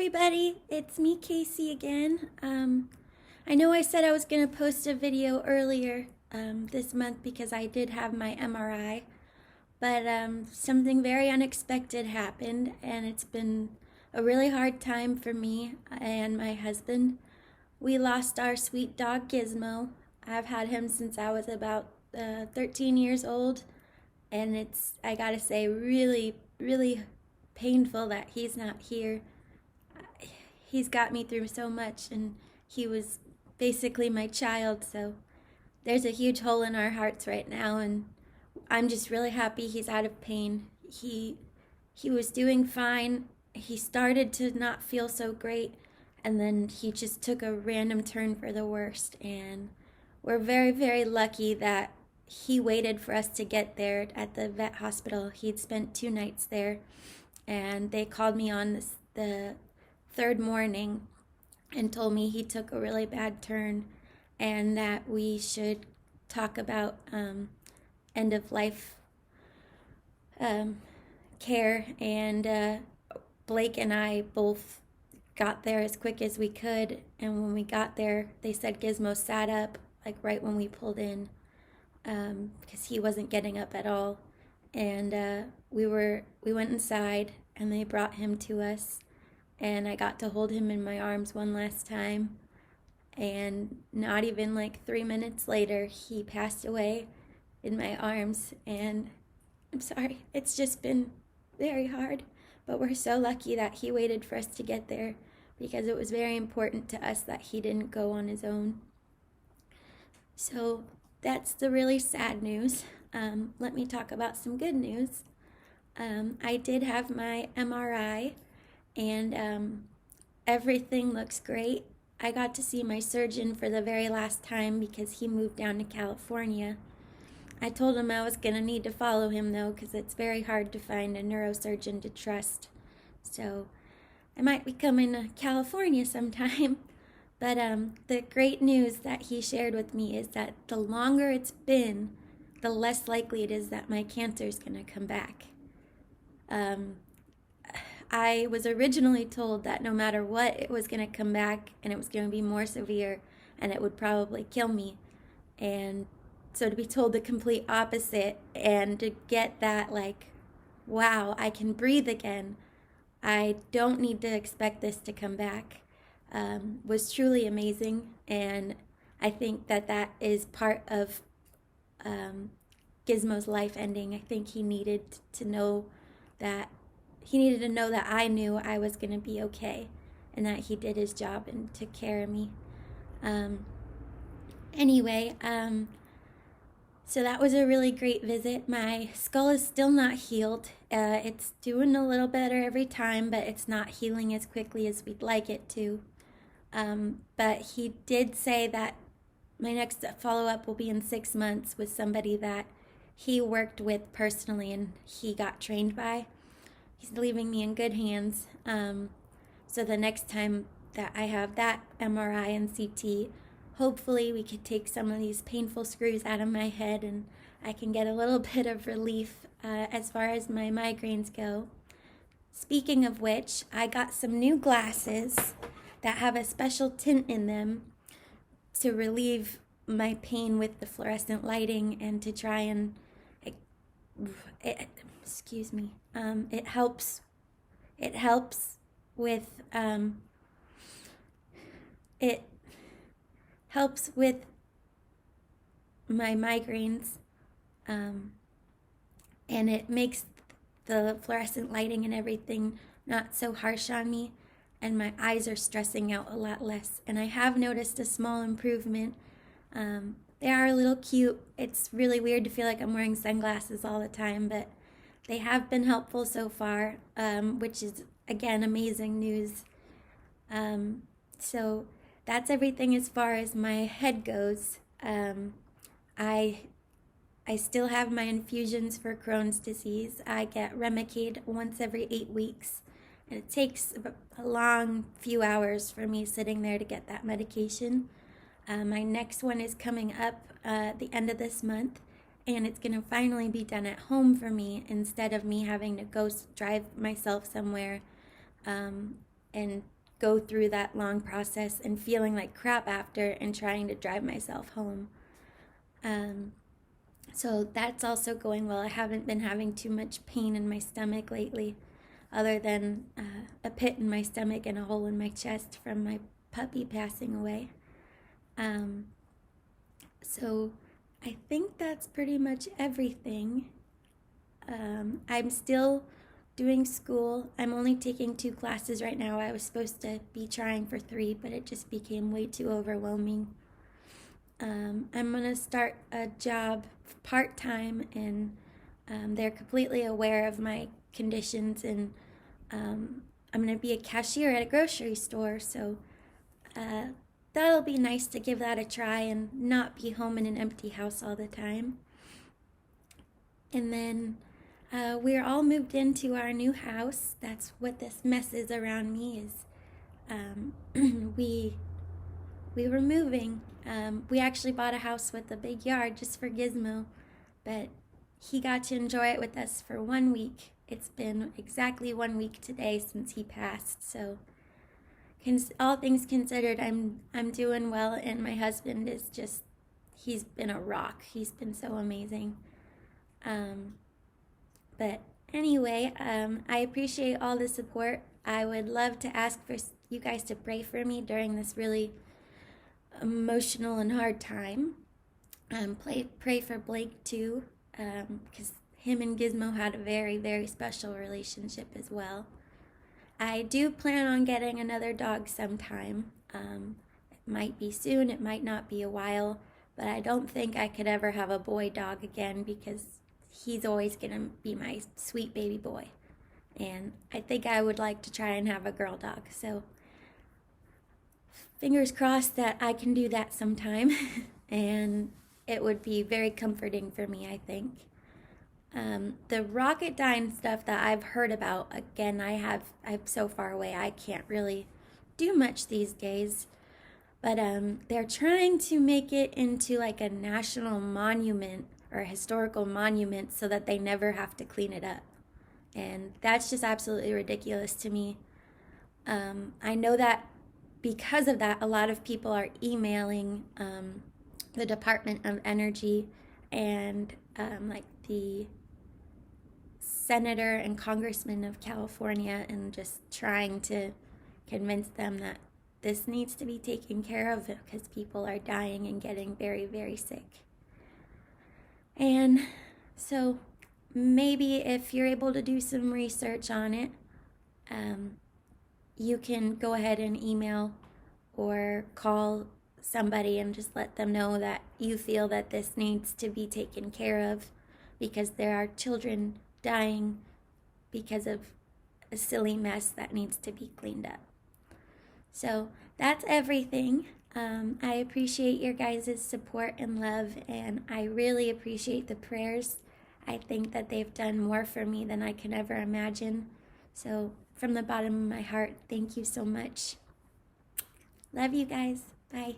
everybody, it's me, Casey, again. I know I said I was going to post a video earlier this month because I did have my MRI, but something very unexpected happened, and it's been a really hard time for me and my husband. We lost our sweet dog, Gizmo. I've had him since I was about 13 years old, and it's, I gotta say, really, really painful that he's not here. He's got me through so much, and he was basically my child, so there's a huge hole in our hearts right now, and I'm just really happy he's out of pain. He was doing fine. He started to not feel so great, and then he just took a random turn for the worst, and we're very, very lucky that he waited for us to get there at the vet hospital. He'd spent 2 nights there, and they called me on the third morning and told me he took a really bad turn and that we should talk about end of life care. And Blake and I both got there as quick as we could, and when we got there they said Gizmo sat up like right when we pulled in, because he wasn't getting up at all. And we went inside and they brought him to us, and I got to hold him in my arms one last time, and not even like 3 minutes later he passed away in my arms. And I'm sorry, it's just been very hard, but we're so lucky that he waited for us to get there, because it was very important to us that he didn't go on his own. So that's the really sad news. Let me talk about some good news. I did have my MRI, and everything looks great. I got to see my surgeon for the very last time because he moved down to California. I told him I was going to need to follow him though, because it's very hard to find a neurosurgeon to trust. So I might be coming to California sometime. But the great news that he shared with me is that the longer it's been, the less likely it is that my cancer is going to come back. I was originally told that no matter what, it was going to come back and it was going to be more severe and it would probably kill me. And so to be told the complete opposite and to get that, like, wow, I can breathe again, I don't need to expect this to come back, was truly amazing. And I think that that is part of Gizmo's life ending. I think he needed to know that I knew I was going to be okay, and that he did his job and took care of me. Anyway, so that was a really great visit. My skull is still not healed. It's doing a little better every time, but it's not healing as quickly as we'd like it to. But he did say that my next follow-up will be in 6 months with somebody that he worked with personally and he got trained by. He's leaving me in good hands. So the next time that I have that MRI and CT, hopefully we could take some of these painful screws out of my head and I can get a little bit of relief as far as my migraines go. Speaking of which, I got some new glasses that have a special tint in them to relieve my pain with the fluorescent lighting and to try and it helps with my migraines, and it makes the fluorescent lighting and everything not so harsh on me, and my eyes are stressing out a lot less. And I have noticed a small improvement. They are a little cute. It's really weird to feel like I'm wearing sunglasses all the time, but they have been helpful so far, which is, again, amazing news. So that's everything as far as my head goes. I still have my infusions for Crohn's disease. I get Remicade once every 8 weeks, and it takes a long few hours for me sitting there to get that medication. My next one is coming up at the end of this month, and it's going to finally be done at home for me instead of me having to go drive myself somewhere. and go through that long process and feeling like crap after and trying to drive myself home. So that's also going well. I haven't been having too much pain in my stomach lately, other than a pit in my stomach and a hole in my chest from my puppy passing away. So I think that's pretty much everything. I'm still doing school. I'm only taking 2 classes right now. I was supposed to be trying for 3, but it just became way too overwhelming. I'm going to start a job part-time, and they're completely aware of my conditions, and I'm going to be a cashier at a grocery store, so that'll be nice to give that a try and not be home in an empty house all the time. And then we're all moved into our new house. That's what this mess is around me is we were moving. We actually bought a house with a big yard just for Gizmo, but he got to enjoy it with us for 1 week. It's been exactly 1 week today since he passed, so all things considered, I'm doing well, and my husband is just, he's been a rock. He's been so amazing. But anyway, I appreciate all the support. I would love to ask for you guys to pray for me during this really emotional and hard time. Pray for Blake too, because him and Gizmo had a very, very special relationship as well. I do plan on getting another dog sometime. It might be soon, it might not be a while, but I don't think I could ever have a boy dog again because he's always going to be my sweet baby boy. And I think I would like to try and have a girl dog. So fingers crossed that I can do that sometime. And it would be very comforting for me, I think. The Rocketdyne stuff that I've heard about, again, I'm so far away, I can't really do much these days. But they're trying to make it into like a national monument or a historical monument so that they never have to clean it up. And that's just absolutely ridiculous to me. I know that because of that, a lot of people are emailing the Department of Energy and like the senator and congressman of California, and just trying to convince them that this needs to be taken care of because people are dying and getting very, very sick. And so maybe if you're able to do some research on it, you can go ahead and email or call somebody and just let them know that you feel that this needs to be taken care of because there are children dying because of a silly mess that needs to be cleaned up. So that's everything. I appreciate your guys' support and love, and I really appreciate the prayers. I think that they've done more for me than I can ever imagine. So from the bottom of my heart, thank you so much. Love you guys. Bye.